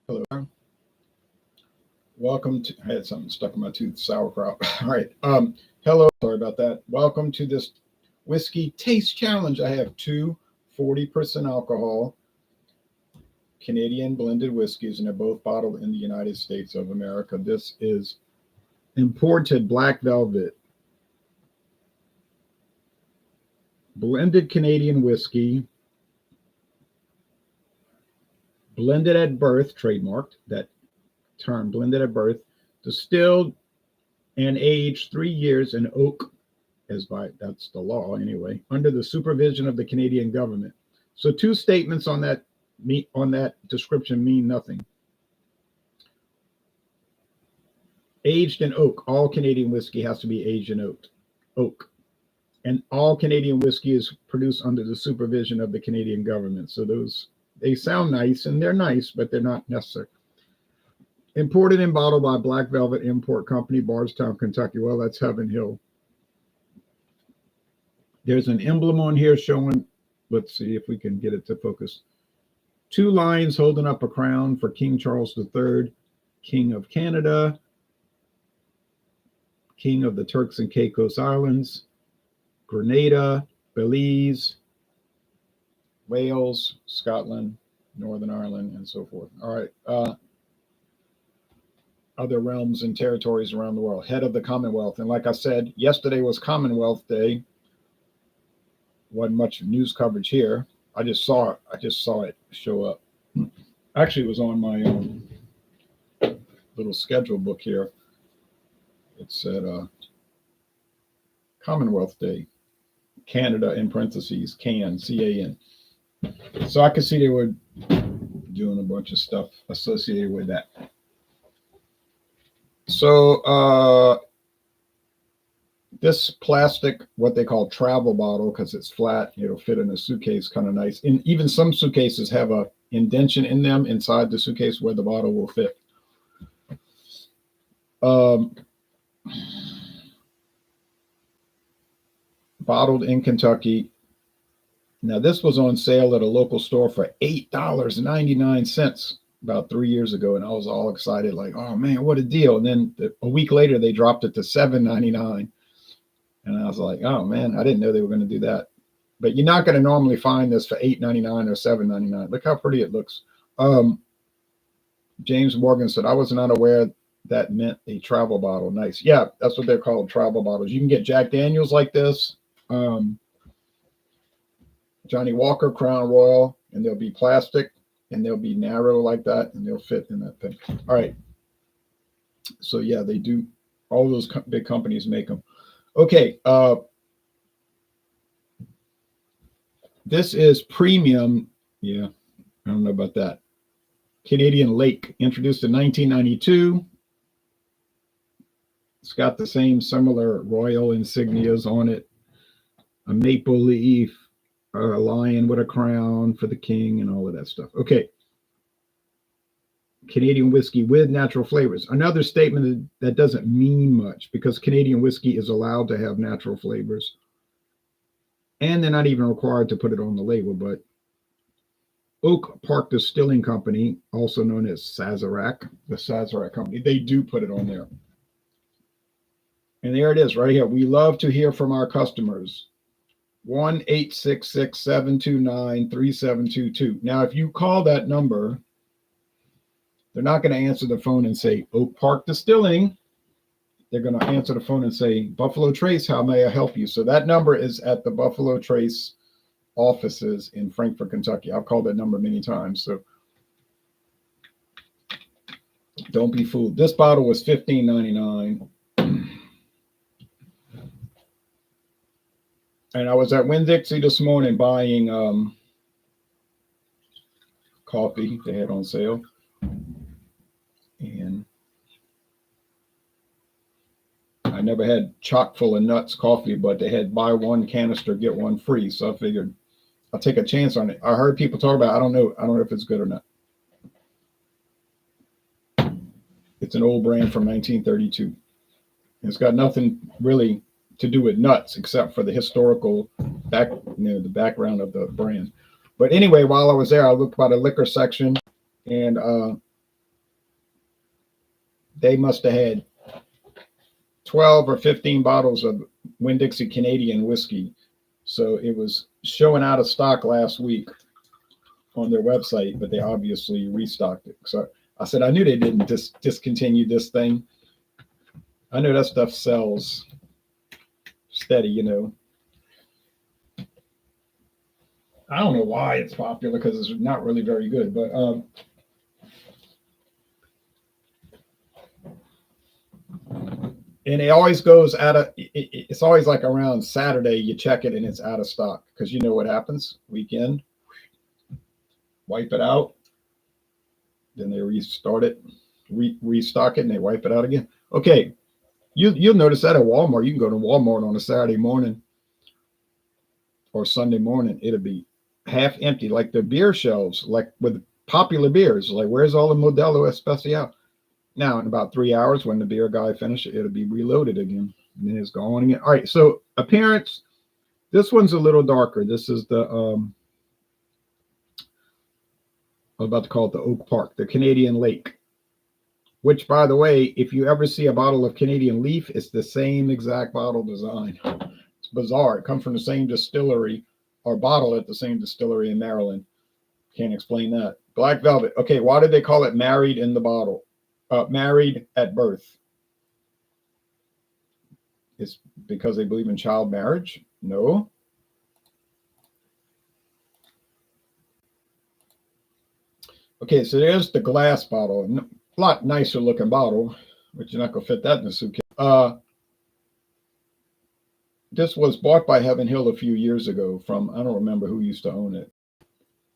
Hello. Welcome to, I had something stuck in my tooth, sauerkraut. All right. Hello. Sorry about that. Welcome to this whiskey taste challenge. I have two 40% alcohol Canadian blended whiskeys, and they're both bottled in the United States of America. This is imported Black Velvet blended Canadian whiskey, blended at birth, trademarked that term, blended at birth, distilled and aged 3 years in oak, as by that's the law anyway, under the supervision of the Canadian government. So two statements on that description mean nothing. Aged in oak. All Canadian whiskey has to be aged in oak. And all Canadian whiskey is produced under the supervision of the Canadian government. So they sound nice, and they're nice, but they're not necessary. Imported and bottled by Black Velvet Import Company, Bardstown, Kentucky. Well, that's Heaven Hill. There's an emblem on here showing, let's see if we can get it to focus. Two lions holding up a crown for King Charles III, King of Canada, King of the Turks and Caicos Islands, Grenada, Belize, Wales, Scotland, Northern Ireland, and so forth. All right. Other realms and territories around the world. Head of the Commonwealth. And like I said, yesterday was Commonwealth Day. Wasn't much news coverage here. I just saw it show up. Actually, it was on my little schedule book here. It said Commonwealth Day. Canada in parentheses, CAN, C-A-N. So I could see they were doing a bunch of stuff associated with that. So this plastic, what they call travel bottle, because it's flat, it'll fit in a suitcase kind of nice. And even some suitcases have a indentation in them inside the suitcase where the bottle will fit. Bottled in Kentucky. Now, this was on sale at a local store for $8.99 about 3 years ago, and I was all excited, like, oh man, what a deal. And then a week later, they dropped it to $7.99. And I was like, oh man, I didn't know they were going to do that. But you're not going to normally find this for $8.99 or $7.99. Look how pretty it looks. James Morgan said, I was not aware that meant a travel bottle. Nice. Yeah, that's what they're called, travel bottles. You can get Jack Daniels like this. Johnny Walker Crown Royal, and they'll be plastic, and they'll be narrow like that, and they'll fit in that thing. All right. So yeah, they do. All those big companies make them. Okay. This is premium. Yeah, I don't know about that. Canadian Lake, introduced in 1992. It's got the same similar royal insignias on it. A maple leaf, a lion with a crown for the king, and all of that stuff. Okay. Canadian whiskey with natural flavors. Another statement that doesn't mean much, because Canadian whiskey is allowed to have natural flavors. And they're not even required to put it on the label, but Oak Park Distilling Company, also known as Sazerac, the Sazerac Company, they do put it on there. And there it is right here. We love to hear from our customers. 1-866-729-3722. Now, if you call that number, they're not going to answer the phone and say Oak Park Distilling. They're going to answer the phone and say, Buffalo Trace, how may I help you? So that number is at the Buffalo Trace offices in Frankfort, Kentucky. I've called that number many times. So don't be fooled. This bottle was $15.99. And I was at Winn-Dixie this morning buying coffee they had on sale. And I never had chock full of nuts coffee, but they had buy one canister, get one free. So I figured I'll take a chance on it. I heard people talk about it. I don't know if it's good or not. It's an old brand from 1932. It's got nothing really to do with nuts except for the historical the background of the brand. But anyway, while I was there, I looked by the liquor section, and they must have had 12 or 15 bottles of Winn-Dixie Canadian whiskey. So it was showing out of stock last week on their website, but they obviously restocked it. So I said, I knew they didn't discontinue this thing. I know that stuff sells steady, you know. I don't know why it's popular because it's not really very good, but and it always goes out of. It's always like around Saturday you check it and it's out of stock because you know what happens weekend. Wipe it out, then they restart it, restock it, and they wipe it out again. Okay, you'll notice that at Walmart. You can go to Walmart on a Saturday morning or Sunday morning. It'll be half empty, like the beer shelves, like with popular beers. Like, where's all the Modelo Especial? Now, in about 3 hours, when the beer guy finishes, it'll be reloaded again. And then it's gone again. All right, so appearance. This one's a little darker. This is the, I'm about to call it the Oak Park, the Canadian Lake. Which, by the way, if you ever see a bottle of Canadian Leaf, it's the same exact bottle design. It's bizarre. It comes from the same distillery or bottle at the same distillery in Maryland. Can't explain that. Black Velvet. Okay, why did they call it married in the bottle? Married at birth. It's because they believe in child marriage? No. Okay, so there's the glass bottle. A lot nicer looking bottle, but you're not going to fit that in a suitcase. This was bought by Heaven Hill a few years ago from, I don't remember who used to own it.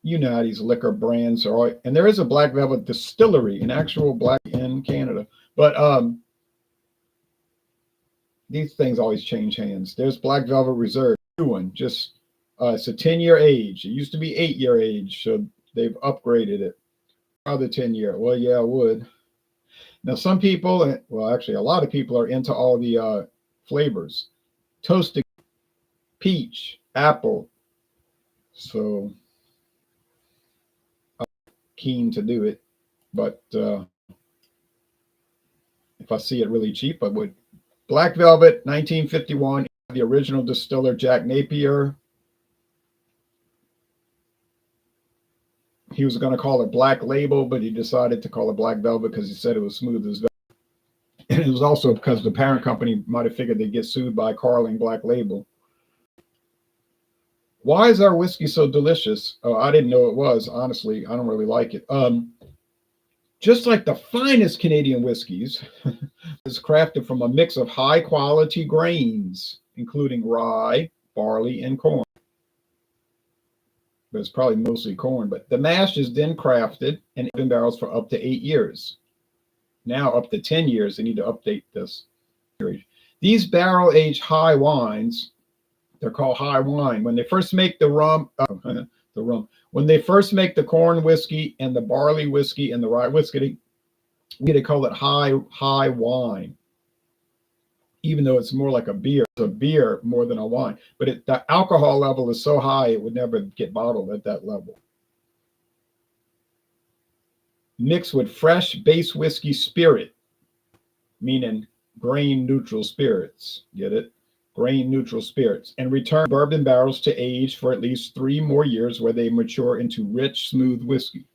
You know how these liquor brands are. And there is a Black Velvet distillery, an actual black in Canada. But these things always change hands. There's Black Velvet Reserve, new one. Just it's a 10-year age. It used to be 8-year age, so they've upgraded it. Other 10-year. Well, yeah, I would. Now, some people, well, actually, a lot of people are into all the flavors. Toasted peach, apple. So I'm keen to do it. But if I see it really cheap, I would. Black Velvet, 1951. The original distiller, Jack Napier. He was going to call it Black Label, but he decided to call it Black Velvet because he said it was smooth as velvet. And it was also because the parent company might have figured they'd get sued by Carling Black Label. Why is our whiskey so delicious? Oh, I didn't know it was. Honestly, I don't really like it. Just like the finest Canadian whiskeys, is crafted from a mix of high quality grains, including rye, barley, and corn. But it's probably mostly corn. But the mash is then crafted and in barrels for up to 8 years. Now up to 10 years, they need to update this. These barrel-aged high wines, they're called high wine. When they first make the rum, when they first make the corn whiskey and the barley whiskey and the rye whiskey, they call it high wine. Even though it's more like a beer. It's a beer more than a wine. But the alcohol level is so high, it would never get bottled at that level. Mixed with fresh base whiskey spirit, meaning grain neutral spirits. Get it? Grain neutral spirits. And return bourbon barrels to age for at least 3 more years where they mature into rich, smooth whiskey.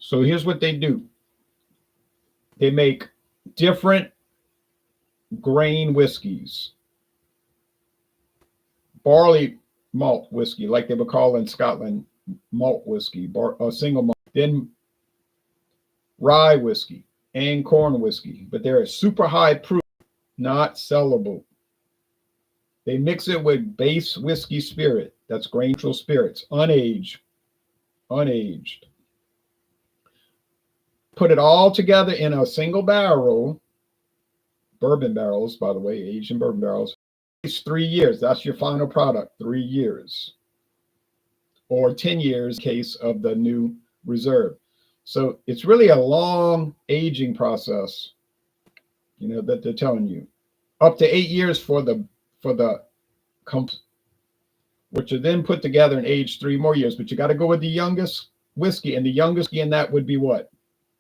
So here's what they do. They make different grain whiskeys. Barley malt whiskey, like they would call in Scotland, malt whiskey, single malt. Then rye whiskey and corn whiskey, but they're super high proof, not sellable. They mix it with base whiskey spirit. That's grain neutral spirits, unaged. Put it all together in a single barrel, bourbon barrels, by the way, aged in bourbon barrels. It's 3 years. That's your final product, 3 years. Or 10 years in case of the new reserve. So it's really a long aging process, you know, that they're telling you. Up to 8 years for the which are then put together and aged 3 more years. But you got to go with the youngest whiskey, and the youngest in that would be what?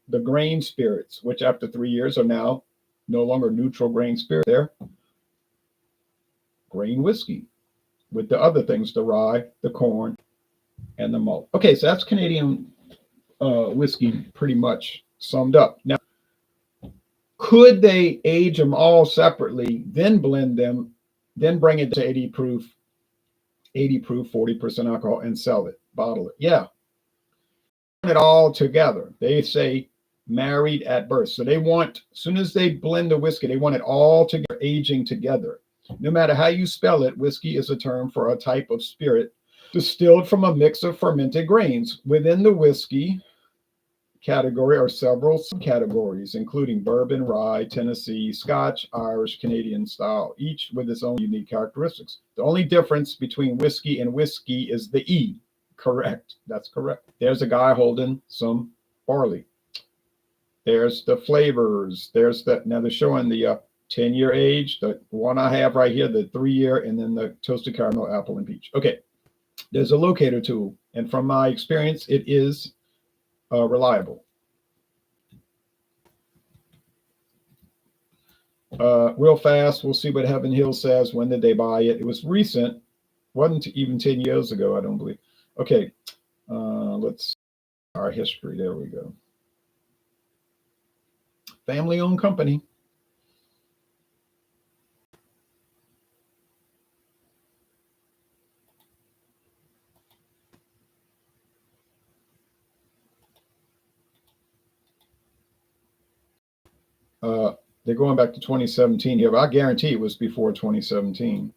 the grain spirits, which after 3 years are now no longer neutral grain spirit. They're grain whiskey with the other things, the rye, the corn, and the malt. Okay, so that's Canadian whiskey pretty much summed up. Now, could they age them all separately, then blend them, then bring it to 80 proof, 40% alcohol, and sell it, bottle it? Yeah. It all together. They say married at birth. So they want, as soon as they blend the whiskey, they want it all together, aging together. No matter how you spell it, whiskey is a term for a type of spirit distilled from a mix of fermented grains. Within the whiskey category are several subcategories, including bourbon, rye, Tennessee, Scotch, Irish, Canadian style, each with its own unique characteristics. The only difference between whiskey and whiskey is the E. Correct. That's correct. There's a guy holding some barley. There's the flavors. There's the, now they're showing the 10-year age, the one I have right here, the 3-year, and then the toasted caramel, apple, and peach. Okay. There's a locator tool, and from my experience, it is reliable. Real fast, we'll see what Heaven Hill says. When did they buy it? It was recent. Wasn't even 10 years ago, I don't believe. Okay, let's see our history. There we go. Family-owned company. They're going back to 2017 here, but I guarantee it was before 2017.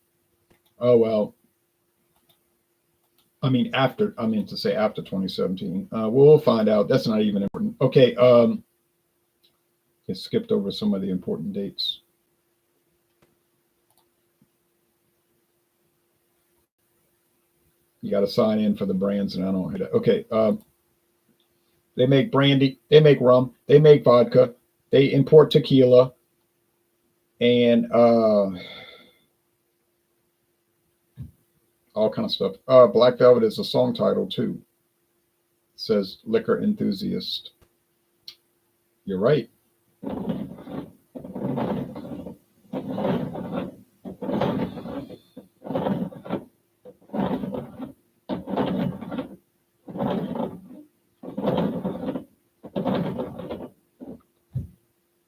Oh, well. I mean, after, I mean to say after 2017. We'll find out. That's not even important. Okay. It skipped over some of the important dates. You got to sign in for the brands, and I don't know. Okay. They make brandy. They make rum. They make vodka. They import tequila. And all kind of stuff. Black Velvet is a song title too. It says liquor enthusiast. You're right.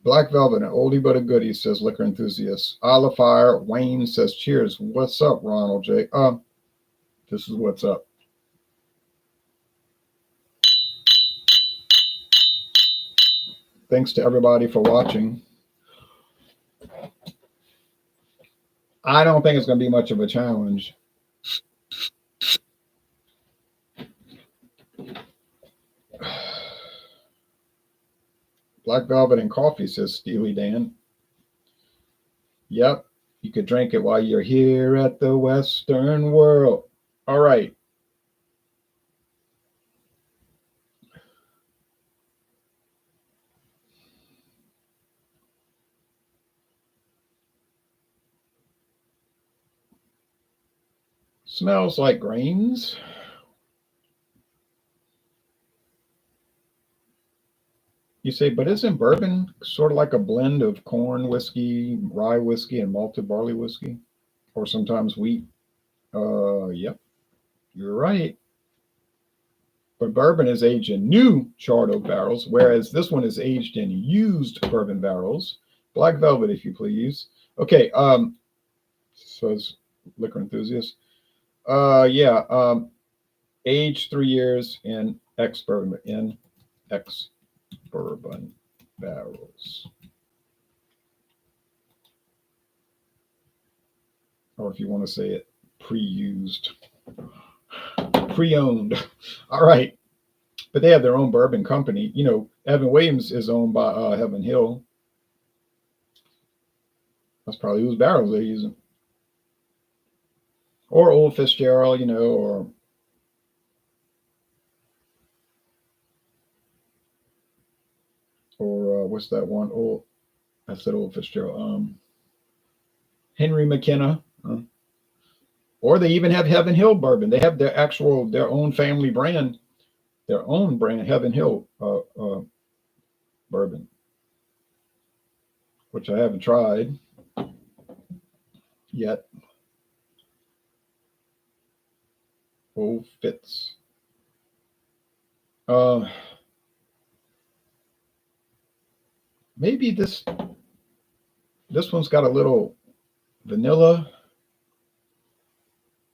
Black Velvet, an oldie but a goodie, says liquor enthusiast. Olive Fire, Wayne says cheers. What's up, Ronald J? This is what's up. Thanks to everybody for watching. I don't think it's going to be much of a challenge. Black Velvet and coffee, says Steely Dan. Yep, you could drink it while you're here at the Western World. All right. Smells like grains. You say, but isn't bourbon sort of like a blend of corn whiskey, rye whiskey, and malted barley whiskey? Or sometimes wheat? Yep, you're right. But bourbon is aged in new charred oak barrels, whereas this one is aged in used bourbon barrels. Black Velvet, if you please. Okay, says liquor enthusiast. Yeah, aged 3 years in ex-bourbon barrels. Or if you want to say it, pre-used, pre-owned. All right. But they have their own bourbon company. You know, Evan Williams is owned by Heaven Hill. That's probably whose barrels they're using. Or Old Fitzgerald, you know, or what's that one? Oh, I said Old Fitzgerald. Henry McKenna. Or they even have Heaven Hill bourbon. They have their own family brand, their own brand, Heaven Hill bourbon, which I haven't tried yet. Oh, Fitz. Uh, Maybe this one's got a little vanilla.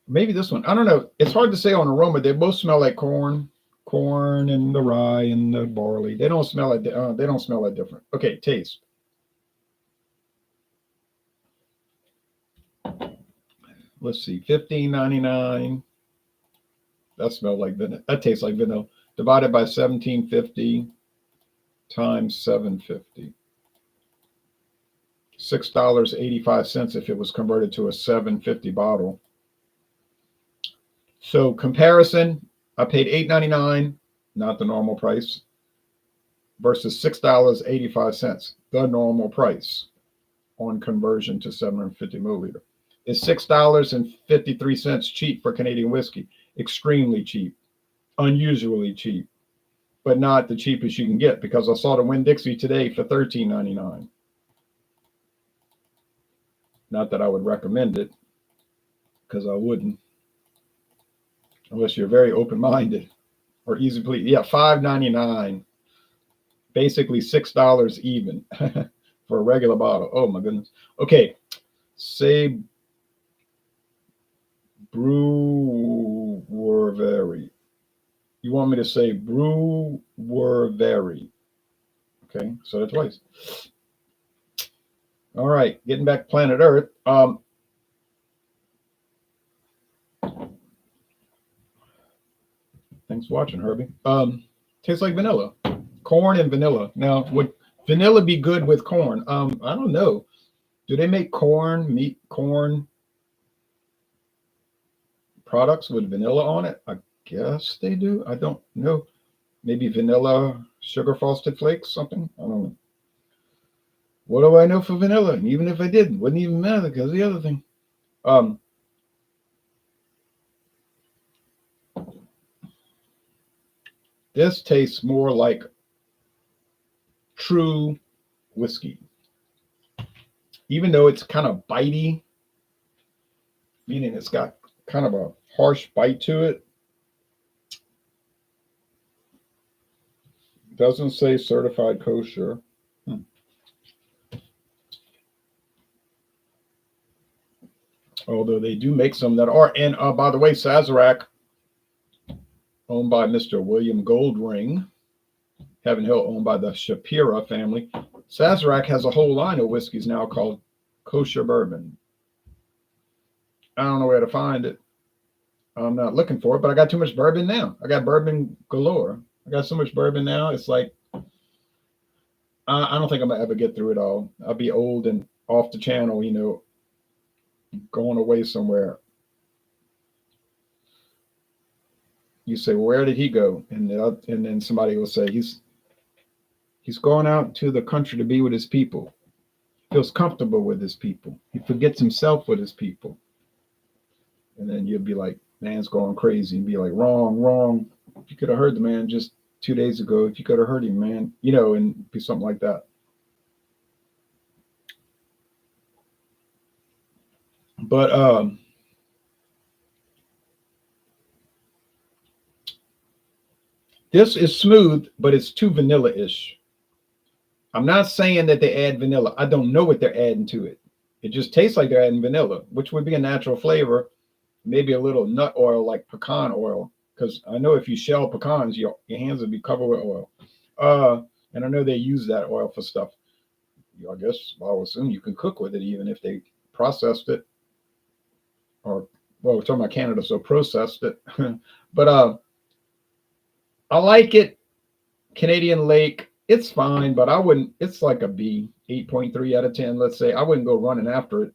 Maybe this one. I don't know. It's hard to say on aroma. They both smell like corn and the rye and the barley. They don't smell like they don't smell that different. Okay, taste. Let's see, 15.99. That smelled like vanilla. That tastes like vanilla. Divided by 17.50 times 7.50. $6.85 if it was converted to a 7.50 bottle. So comparison, I paid $8.99, not the normal price, versus $6.85, the normal price on conversion to 750 milliliter. Is $6.53 cheap for Canadian whiskey? Extremely cheap, unusually cheap, but not the cheapest you can get, because I saw the Winn-Dixie today for $13.99. Not that I would recommend it, because I wouldn't, unless you're very open-minded or easy please. Yeah, $5.99, basically $6 even for a regular bottle. Oh my goodness. Okay, say brewery. You want me to say brewery? Okay, so that's twice. All right, getting back to planet Earth. Thanks for watching, Herbie. Tastes like vanilla, corn and vanilla. Now, would vanilla be good with corn? I don't know. Do they make corn products with vanilla on it? I guess they do. I don't know. Maybe vanilla sugar frosted flakes, something. I don't know. What do I know for vanilla? And even if I didn't, wouldn't even matter because the other thing. This tastes more like true whiskey, even though it's kind of bitey, meaning it's got kind of a harsh bite to it. Doesn't say certified kosher. Although they do make some that are. And by the way, Sazerac, owned by Mr. William Goldring, Heaven Hill, owned by the Shapira family. Sazerac has a whole line of whiskeys now called kosher bourbon. I don't know where to find it. I'm not looking for it, but I got too much bourbon now. I got bourbon galore. I got so much bourbon now. It's like, I don't think I'm going to ever get through it all. I'll be old and off the channel, going away somewhere. You say, well, where did he go? And then somebody will say, he's going out to the country to be with his people. Feels comfortable with his people. He forgets himself with his people. And then you'll be like, man's going crazy, and be like, wrong. If you could have heard the man just 2 days ago, if you could have heard him, man, and be something like that. But this is smooth, but it's too vanilla-ish. I'm not saying that they add vanilla. I don't know what they're adding to it. It just tastes like they're adding vanilla, which would be a natural flavor. Maybe a little nut oil, like pecan oil, because I know if you shell pecans, your hands would be covered with oil. And I know they use that oil for stuff. I guess I'll assume you can cook with it, even if they processed it. Or, well, we're talking about Canada, so processed it. But I like it. Canadian Lake, it's fine, but I wouldn't. It's like a B, 8.3 out of 10. Let's say I wouldn't go running after it.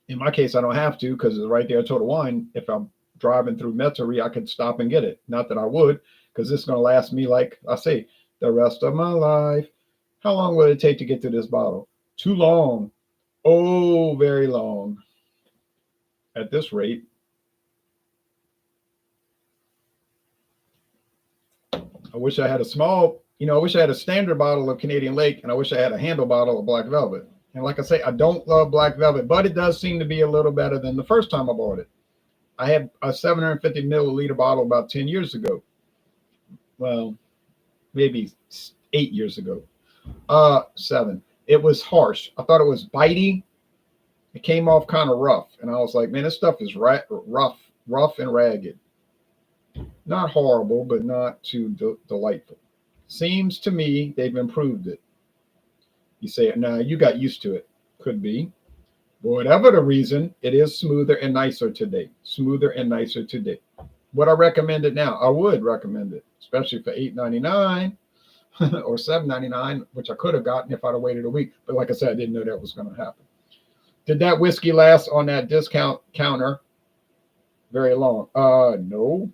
In my case, I don't have to, because it's right there, Total Wine. If I'm driving through Metairie, I could stop and get it. Not that I would, because it's going to last me, like I say, the rest of my life. How long would it take to get to this bottle? Too long. Oh, very long. At this rate. I wish I had a small You know, I wish I had a standard bottle of Canadian Lake, and I wish I had a handle bottle of Black Velvet. And like I say, I don't love Black Velvet, but it does seem to be a little better than the first time I bought it. I had a 750 milliliter bottle about 10 years ago. Well, maybe 8 years ago. Seven. It was harsh. I thought it was bitey. It came off kind of rough, and I was like, man, this stuff is rough and ragged. Not horrible, but not too delightful. Seems to me they've improved it. You say, nah, you got used to it. Could be. Whatever the reason, it is smoother and nicer today. Smoother and nicer today. Would I recommend it now? I would recommend it, especially for $8.99 or $7.99, which I could have gotten if I'd have waited a week. But like I said, I didn't know that was going to happen. Did that whiskey last on that discount counter very long? No.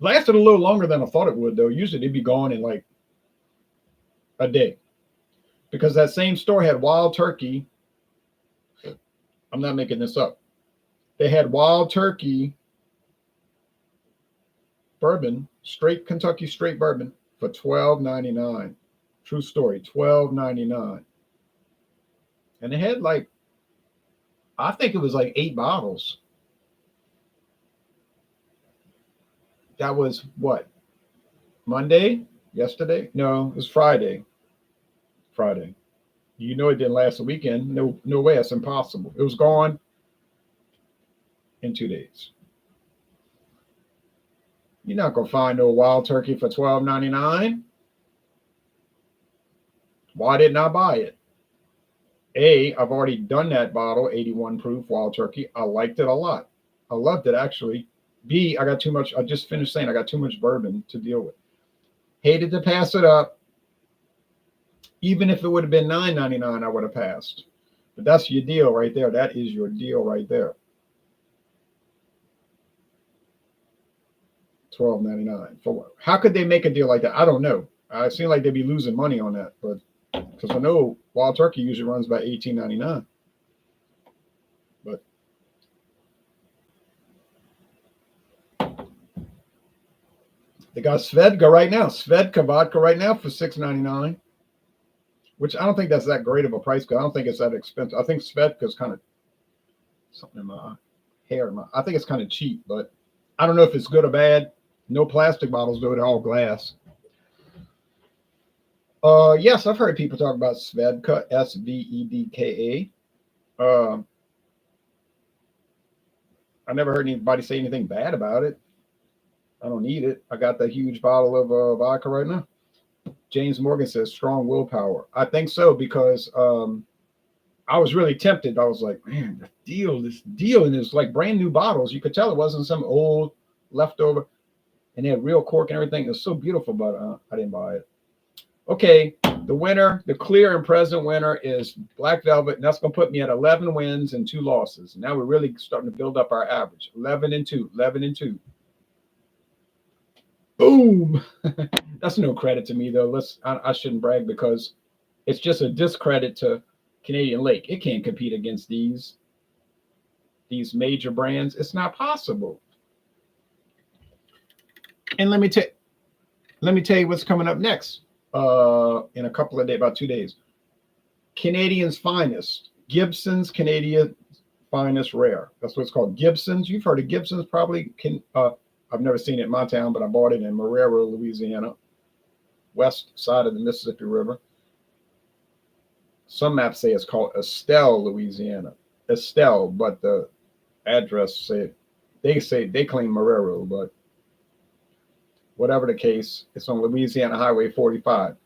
Lasted a little longer than I thought it would, though. Usually they'd be gone in like a day. Because that same store had Wild Turkey. I'm not making this up. They had Wild Turkey bourbon, straight Kentucky straight bourbon for $12.99. True story, $12.99. And they had like, I think it was like 8 bottles. That was what? Monday? Yesterday? No, it was Friday. Friday. You know it didn't last a weekend. No way. It's impossible. It was gone in 2 days. You're not gonna find no Wild Turkey for $12.99. Why didn't I buy it? A, I've already done that bottle, 81 proof Wild Turkey. I liked it a lot. I loved it actually. B, I got too much. I just finished saying I got too much bourbon to deal with. Hated to pass it up. Even if it would have been $9.99, I would have passed. But that's your deal right there. That is your deal right there. $12.99 for what? How could they make a deal like that? I don't know. I seem like they'd be losing money on that, but because I know Wild Turkey usually runs about $18.99. But they got Svedka right now. Svedka vodka right now for $6.99. Which I don't think that's that great of a price because I don't think it's that expensive. I think Svedka is kind of something in my hair. I think it's kind of cheap, but I don't know if it's good or bad. No plastic bottles, though. They're all glass. Yes, I've heard people talk about Svedka, Svedka. I never heard anybody say anything bad about it. I don't need it. I got that huge bottle of vodka right now. James Morgan says strong willpower. I think so because I was really tempted. I was like, man, this deal, and it's like brand new bottles. You could tell it wasn't some old leftover, and they had real cork and everything. It was so beautiful, but I didn't buy it. Okay, the winner, the clear and present winner is Black Velvet, and that's going to put me at 11 wins and 2 losses. Now we're really starting to build up our average. 11 and 2, 11 and 2. Boom. That's no credit to me, though. I shouldn't brag because it's just a discredit to Canadian Lake. It can't compete against these major brands. It's not possible. And let me tell you what's coming up next. In a couple of days, about 2 days. Canadian's Finest, Gibson's Canadian Finest Rare. That's what it's called. Gibson's. You've heard of Gibson's probably. I've never seen it in my town, but I bought it in Marrero, Louisiana, west side of the Mississippi River. Some maps say it's called Estelle, Louisiana. Estelle, but the address they claim Marrero, but whatever the case, it's on Louisiana Highway 45.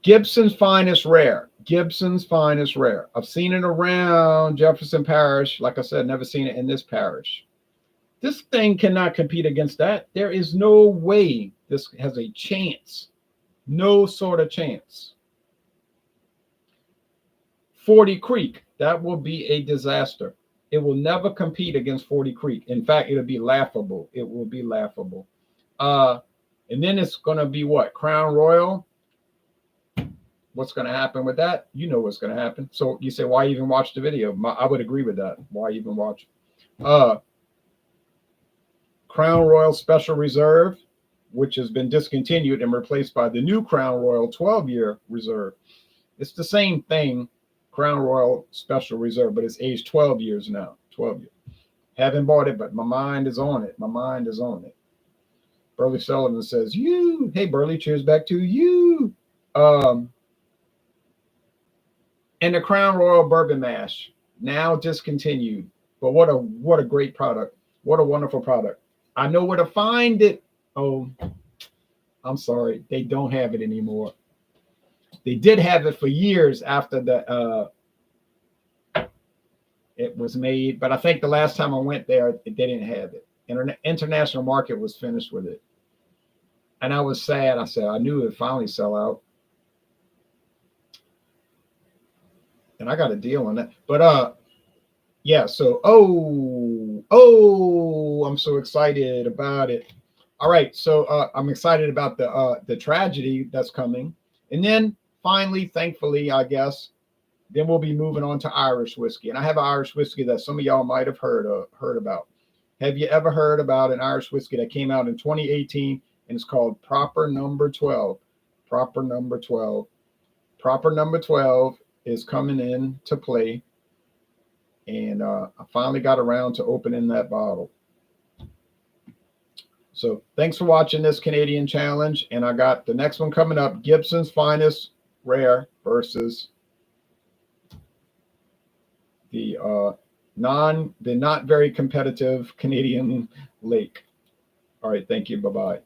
Gibson's Finest Rare. Gibson's Finest Rare. I've seen it around Jefferson Parish. Like I said, never seen it in this parish. This thing cannot compete against that. There is no way this has a chance. No sort of chance. 40 Creek. That will be a disaster. It will never compete against 40 Creek. In fact, it'll be laughable. It will be laughable. And then it's going to be what? Crown Royal. What's going to happen with that? You know what's going to happen. So you say, why even watch the video? I would agree with that. Why even watch? Crown Royal Special Reserve. which has been discontinued and replaced by the new Crown Royal 12-year reserve. It's the same thing, Crown Royal Special Reserve, but it's aged 12 years now. 12 years. Haven't bought it, but my mind is on it. My mind is on it. Burley Sullivan says, you. Hey, Burley, cheers back to you. Um, and the Crown Royal Bourbon Mash, now discontinued. But what a great product. What a wonderful product. I know where to find it. Oh, I'm sorry. They don't have it anymore. They did have it for years after it was made, but I think the last time I went there, they didn't have it. International market was finished with it. And I was sad. I said, I knew it would finally sell out. And I got a deal on that. But yeah, so I'm so excited about it. All right, so I'm excited about the tragedy that's coming. And then finally, thankfully, I guess, then we'll be moving on to Irish whiskey. And I have an Irish whiskey that some of y'all might have heard about. Have you ever heard about an Irish whiskey that came out in 2018 and it's called Proper Number 12? Proper Number 12. Proper Number 12 is coming in to play. And I finally got around to opening that bottle. So thanks for watching this Canadian challenge. And I got the next one coming up, Gibson's Finest Rare versus the not very competitive Canadian Lake. All right, thank you. Bye-bye.